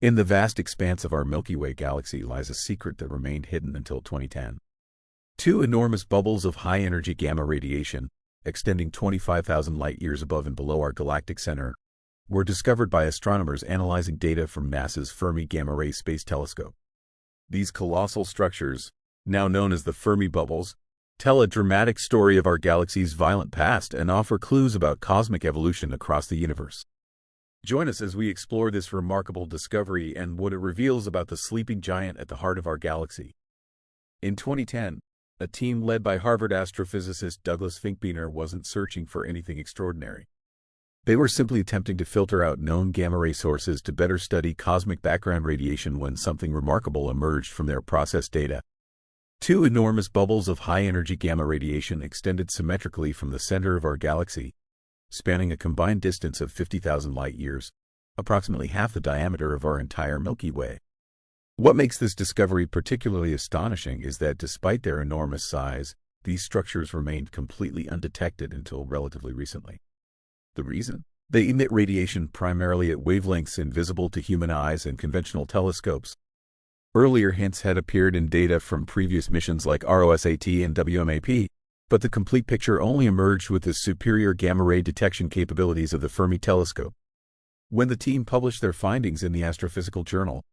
In the vast expanse of our Milky Way galaxy lies a secret that remained hidden until 2010. Two enormous bubbles of high-energy gamma radiation, extending 25,000 light-years above and below our galactic center, were discovered by astronomers analyzing data from NASA's Fermi Gamma Ray Space Telescope. These colossal structures, now known as the Fermi Bubbles, tell a dramatic story of our galaxy's violent past and offer clues about cosmic evolution across the universe. Join us as we explore this remarkable discovery and what it reveals about the sleeping giant at the heart of our galaxy. In 2010, a team led by Harvard astrophysicist Douglas Finkbeiner wasn't searching for anything extraordinary. They were simply attempting to filter out known gamma-ray sources to better study cosmic background radiation when something remarkable emerged from their processed data. Two enormous bubbles of high-energy gamma radiation extended symmetrically from the center of our galaxy, spanning a combined distance of 50,000 light-years, approximately half the diameter of our entire Milky Way. What makes this discovery particularly astonishing is that despite their enormous size, these structures remained completely undetected until relatively recently. The reason? They emit radiation primarily at wavelengths invisible to human eyes and conventional telescopes. Earlier hints had appeared in data from previous missions like ROSAT and WMAP, but the complete picture only emerged with the superior gamma-ray detection capabilities of the Fermi telescope. When the team published their findings in the Astrophysical Journal,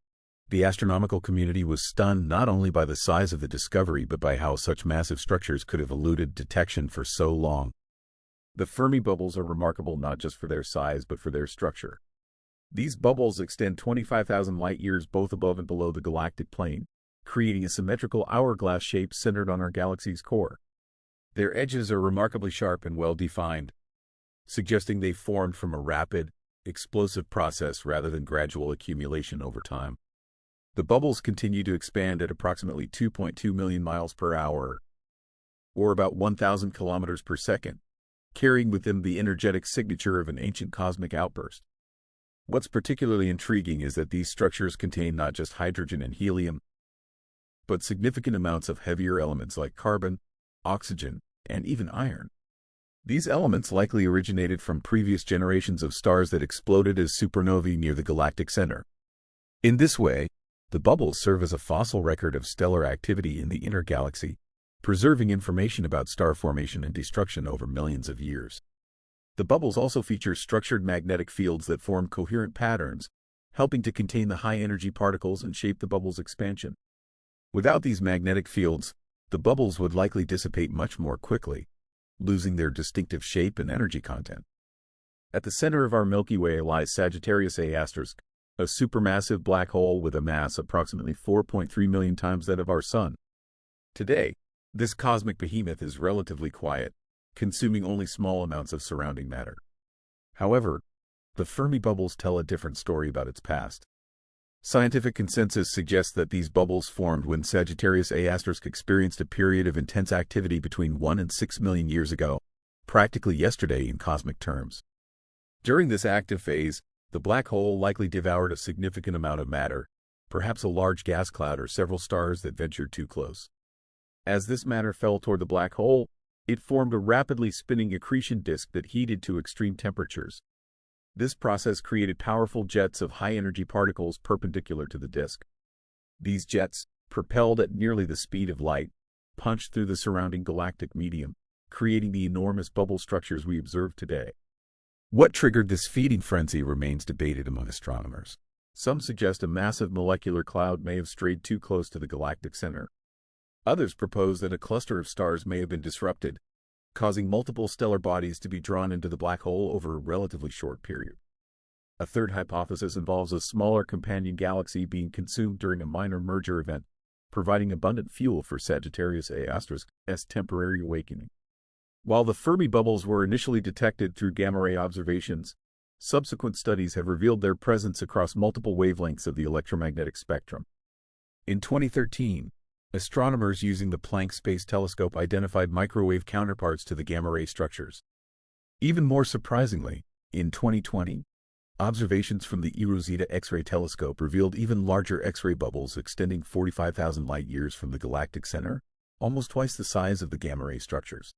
the astronomical community was stunned not only by the size of the discovery but by how such massive structures could have eluded detection for so long. The Fermi bubbles are remarkable not just for their size but for their structure. These bubbles extend 25,000 light-years both above and below the galactic plane, creating a symmetrical hourglass shape centered on our galaxy's core. Their edges are remarkably sharp and well-defined, suggesting they formed from a rapid, explosive process rather than gradual accumulation over time. The bubbles continue to expand at approximately 2.2 million miles per hour, or about 1,000 kilometers per second, carrying with them the energetic signature of an ancient cosmic outburst. What's particularly intriguing is that these structures contain not just hydrogen and helium, but significant amounts of heavier elements like carbon, oxygen, and even iron. These elements likely originated from previous generations of stars that exploded as supernovae near the galactic center. In this way, the bubbles serve as a fossil record of stellar activity in the inner galaxy, preserving information about star formation and destruction over millions of years. The bubbles also feature structured magnetic fields that form coherent patterns, helping to contain the high-energy particles and shape the bubble's expansion. Without these magnetic fields, the bubbles would likely dissipate much more quickly, losing their distinctive shape and energy content. At the center of our Milky Way lies Sagittarius A, a supermassive black hole with a mass approximately 4.3 million times that of our Sun. Today, this cosmic behemoth is relatively quiet, consuming only small amounts of surrounding matter. However, the Fermi bubbles tell a different story about its past. Scientific consensus suggests that these bubbles formed when Sagittarius A* experienced a period of intense activity between 1 and 6 million years ago, practically yesterday in cosmic terms. During this active phase, the black hole likely devoured a significant amount of matter, perhaps a large gas cloud or several stars that ventured too close. As this matter fell toward the black hole, it formed a rapidly spinning accretion disk that heated to extreme temperatures. This process created powerful jets of high-energy particles perpendicular to the disk. These jets, propelled at nearly the speed of light, punched through the surrounding galactic medium, creating the enormous bubble structures we observe today. What triggered this feeding frenzy remains debated among astronomers. Some suggest a massive molecular cloud may have strayed too close to the galactic center. Others propose that a cluster of stars may have been disrupted, causing multiple stellar bodies to be drawn into the black hole over a relatively short period. A third hypothesis involves a smaller companion galaxy being consumed during a minor merger event, providing abundant fuel for Sagittarius A's temporary awakening. While the Fermi bubbles were initially detected through gamma-ray observations, subsequent studies have revealed their presence across multiple wavelengths of the electromagnetic spectrum. In 2013, astronomers using the Planck Space Telescope identified microwave counterparts to the gamma-ray structures. Even more surprisingly, in 2020, observations from the Rosetta X-ray telescope revealed even larger X-ray bubbles extending 45,000 light-years from the galactic center, almost twice the size of the gamma-ray structures.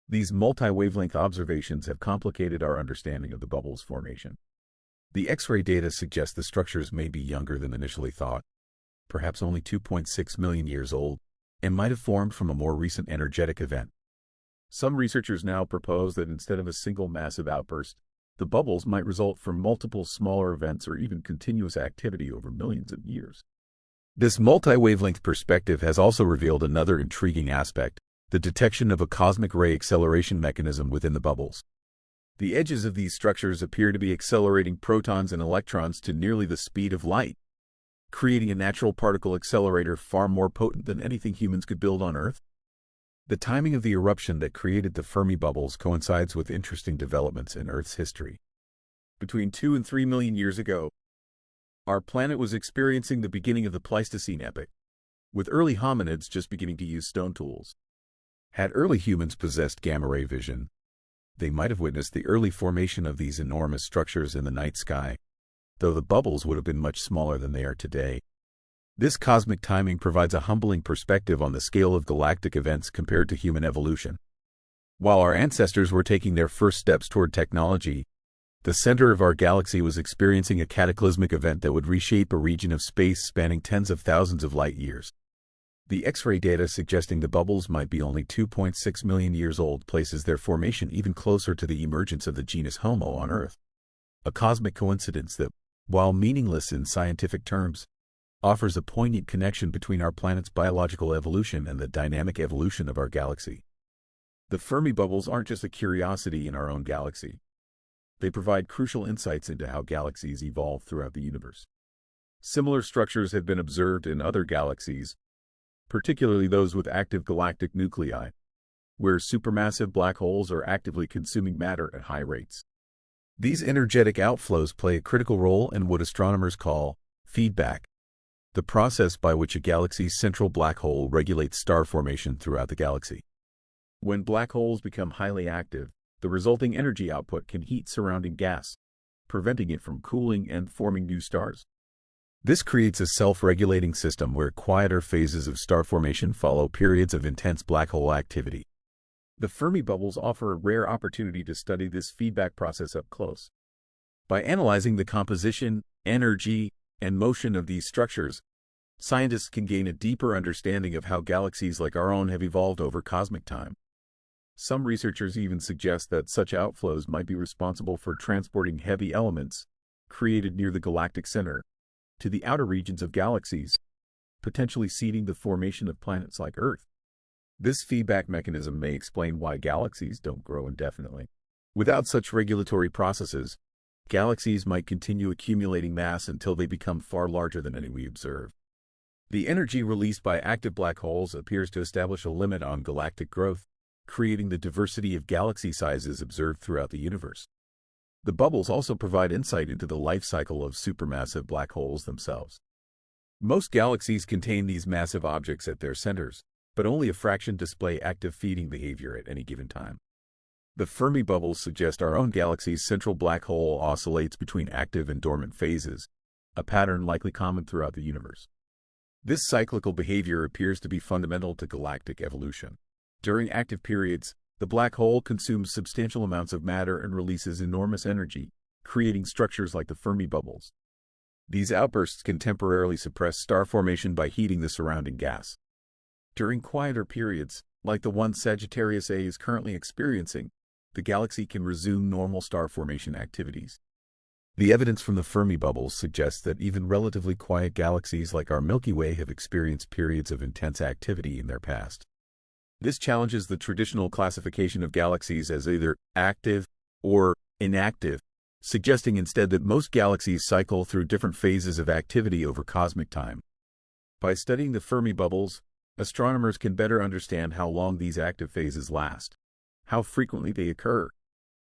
These multi-wavelength observations have complicated our understanding of the bubble's formation. The X-ray data suggests the structures may be younger than initially thought, perhaps only 2.6 million years old, and might have formed from a more recent energetic event. Some researchers now propose that instead of a single massive outburst, the bubbles might result from multiple smaller events or even continuous activity over millions of years. This multi-wavelength perspective has also revealed another intriguing aspect: the detection of a cosmic ray acceleration mechanism within the bubbles. The edges of these structures appear to be accelerating protons and electrons to nearly the speed of light, creating a natural particle accelerator far more potent than anything humans could build on Earth. The timing of the eruption that created the Fermi Bubbles coincides with interesting developments in Earth's history. Between 2 and 3 million years ago, our planet was experiencing the beginning of the Pleistocene epoch, with early hominids just beginning to use stone tools. Had early humans possessed gamma-ray vision, they might have witnessed the early formation of these enormous structures in the night sky, though the bubbles would have been much smaller than they are today. This cosmic timing provides a humbling perspective on the scale of galactic events compared to human evolution. While our ancestors were taking their first steps toward technology, the center of our galaxy was experiencing a cataclysmic event that would reshape a region of space spanning tens of thousands of light years. The X-ray data suggesting the bubbles might be only 2.6 million years old places their formation even closer to the emergence of the genus Homo on Earth. A cosmic coincidence that, while meaningless in scientific terms, offers a poignant connection between our planet's biological evolution and the dynamic evolution of our galaxy. The Fermi bubbles aren't just a curiosity in our own galaxy. They provide crucial insights into how galaxies evolve throughout the universe. Similar structures have been observed in other galaxies, particularly those with active galactic nuclei, where supermassive black holes are actively consuming matter at high rates. These energetic outflows play a critical role in what astronomers call feedback, the process by which a galaxy's central black hole regulates star formation throughout the galaxy. When black holes become highly active, the resulting energy output can heat surrounding gas, preventing it from cooling and forming new stars. This creates a self-regulating system where quieter phases of star formation follow periods of intense black hole activity. The Fermi bubbles offer a rare opportunity to study this feedback process up close. By analyzing the composition, energy, and motion of these structures, scientists can gain a deeper understanding of how galaxies like our own have evolved over cosmic time. Some researchers even suggest that such outflows might be responsible for transporting heavy elements created near the galactic center to the outer regions of galaxies, potentially seeding the formation of planets like Earth. This feedback mechanism may explain why galaxies don't grow indefinitely. Without such regulatory processes, galaxies might continue accumulating mass until they become far larger than any we observe. The energy released by active black holes appears to establish a limit on galactic growth, creating the diversity of galaxy sizes observed throughout the universe. The bubbles also provide insight into the life cycle of supermassive black holes themselves. Most galaxies contain these massive objects at their centers, but only a fraction display active feeding behavior at any given time. The Fermi bubbles suggest our own galaxy's central black hole oscillates between active and dormant phases, a pattern likely common throughout the universe. This cyclical behavior appears to be fundamental to galactic evolution. During active periods, the black hole consumes substantial amounts of matter and releases enormous energy, creating structures like the Fermi bubbles. These outbursts can temporarily suppress star formation by heating the surrounding gas. During quieter periods, like the one Sagittarius A is currently experiencing, the galaxy can resume normal star formation activities. The evidence from the Fermi bubbles suggests that even relatively quiet galaxies like our Milky Way have experienced periods of intense activity in their past. This challenges the traditional classification of galaxies as either active or inactive, suggesting instead that most galaxies cycle through different phases of activity over cosmic time. By studying the Fermi bubbles, astronomers can better understand how long these active phases last, how frequently they occur,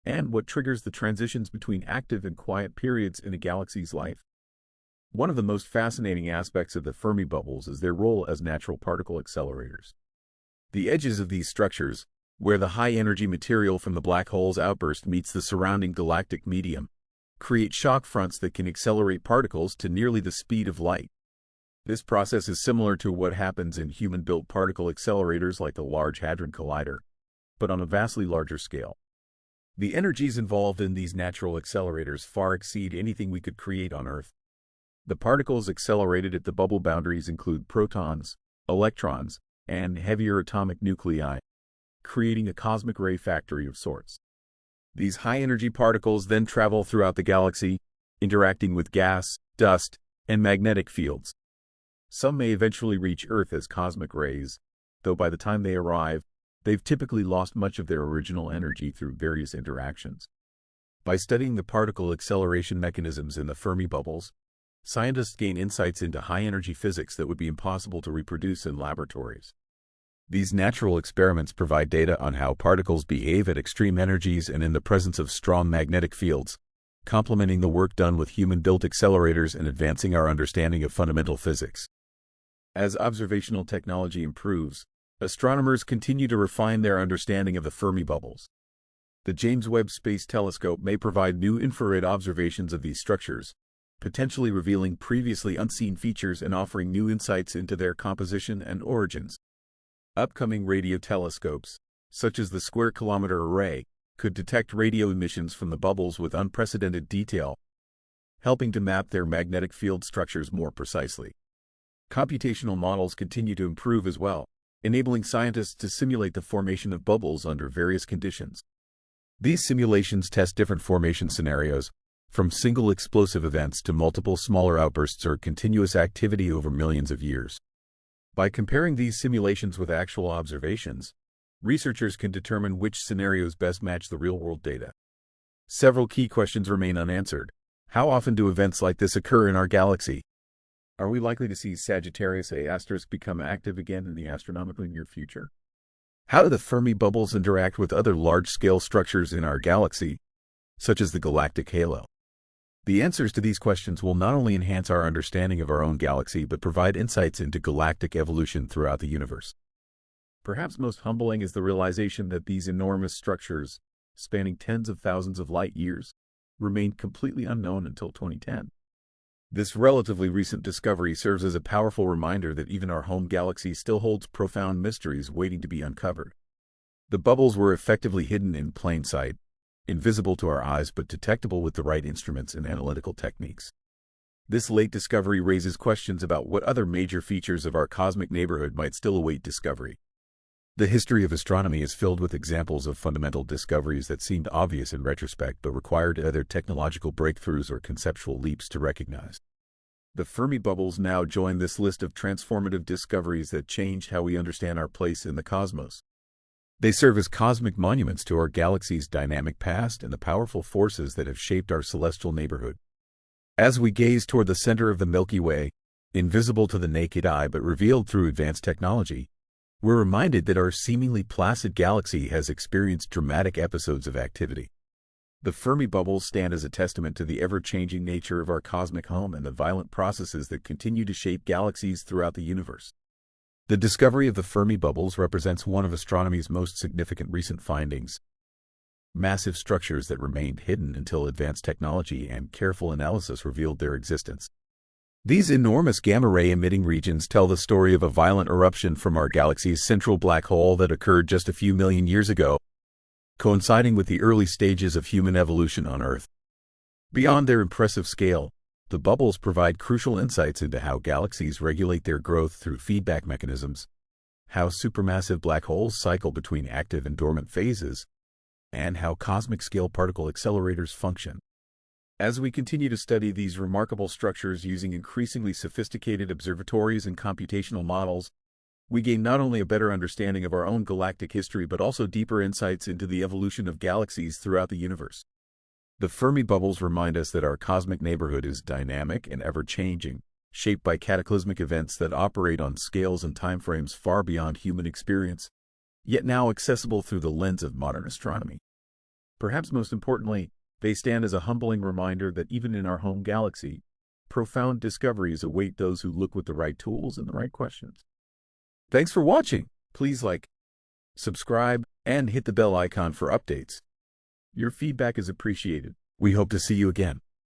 and what triggers the transitions between active and quiet periods in a galaxy's life. One of the most fascinating aspects of the Fermi bubbles is their role as natural particle accelerators. The edges of these structures, where the high-energy material from the black hole's outburst meets the surrounding galactic medium, create shock fronts that can accelerate particles to nearly the speed of light. This process is similar to what happens in human-built particle accelerators like the Large Hadron Collider, but on a vastly larger scale. The energies involved in these natural accelerators far exceed anything we could create on Earth. The particles accelerated at the bubble boundaries include protons, electrons, and heavier atomic nuclei, creating a cosmic ray factory of sorts. These high-energy particles then travel throughout the galaxy, interacting with gas, dust, and magnetic fields. Some may eventually reach Earth as cosmic rays, though by the time they arrive, they've typically lost much of their original energy through various interactions. By studying the particle acceleration mechanisms in the Fermi bubbles, scientists gain insights into high-energy physics that would be impossible to reproduce in laboratories. These natural experiments provide data on how particles behave at extreme energies and in the presence of strong magnetic fields, complementing the work done with human-built accelerators and advancing our understanding of fundamental physics. As observational technology improves, astronomers continue to refine their understanding of the Fermi bubbles. The James Webb Space Telescope may provide new infrared observations of these structures, potentially revealing previously unseen features and offering new insights into their composition and origins. Upcoming radio telescopes, such as the Square Kilometre Array, could detect radio emissions from the bubbles with unprecedented detail, helping to map their magnetic field structures more precisely. Computational models continue to improve as well, enabling scientists to simulate the formation of bubbles under various conditions. These simulations test different formation scenarios, from single explosive events to multiple smaller outbursts or continuous activity over millions of years. By comparing these simulations with actual observations, researchers can determine which scenarios best match the real-world data. Several key questions remain unanswered. How often do events like this occur in our galaxy? Are we likely to see Sagittarius A become active again in the astronomically near future? How do the Fermi bubbles interact with other large-scale structures in our galaxy, such as the galactic halo? The answers to these questions will not only enhance our understanding of our own galaxy but provide insights into galactic evolution throughout the universe. Perhaps most humbling is the realization that these enormous structures, spanning tens of thousands of light years, remained completely unknown until 2010. This relatively recent discovery serves as a powerful reminder that even our home galaxy still holds profound mysteries waiting to be uncovered. The bubbles were effectively hidden in plain sight, invisible to our eyes but detectable with the right instruments and analytical techniques. This late discovery raises questions about what other major features of our cosmic neighborhood might still await discovery. The history of astronomy is filled with examples of fundamental discoveries that seemed obvious in retrospect but required either technological breakthroughs or conceptual leaps to recognize. The Fermi bubbles now join this list of transformative discoveries that changed how we understand our place in the cosmos. They serve as cosmic monuments to our galaxy's dynamic past and the powerful forces that have shaped our celestial neighborhood. As we gaze toward the center of the Milky Way, invisible to the naked eye but revealed through advanced technology, we're reminded that our seemingly placid galaxy has experienced dramatic episodes of activity. The Fermi bubbles stand as a testament to the ever-changing nature of our cosmic home and the violent processes that continue to shape galaxies throughout the universe. The discovery of the Fermi bubbles represents one of astronomy's most significant recent findings. Massive structures that remained hidden until advanced technology and careful analysis revealed their existence. These enormous gamma-ray emitting regions tell the story of a violent eruption from our galaxy's central black hole that occurred just a few million years ago, coinciding with the early stages of human evolution on Earth. Beyond their impressive scale, the bubbles provide crucial insights into how galaxies regulate their growth through feedback mechanisms, how supermassive black holes cycle between active and dormant phases, and how cosmic-scale particle accelerators function. As we continue to study these remarkable structures using increasingly sophisticated observatories and computational models, we gain not only a better understanding of our own galactic history but also deeper insights into the evolution of galaxies throughout the universe. The Fermi bubbles remind us that our cosmic neighborhood is dynamic and ever-changing, shaped by cataclysmic events that operate on scales and timeframes far beyond human experience, yet now accessible through the lens of modern astronomy. Perhaps most importantly, they stand as a humbling reminder that even in our home galaxy, profound discoveries await those who look with the right tools and the right questions. Thanks for watching. Please like, subscribe, and hit the bell icon for updates. Your feedback is appreciated. We hope to see you again.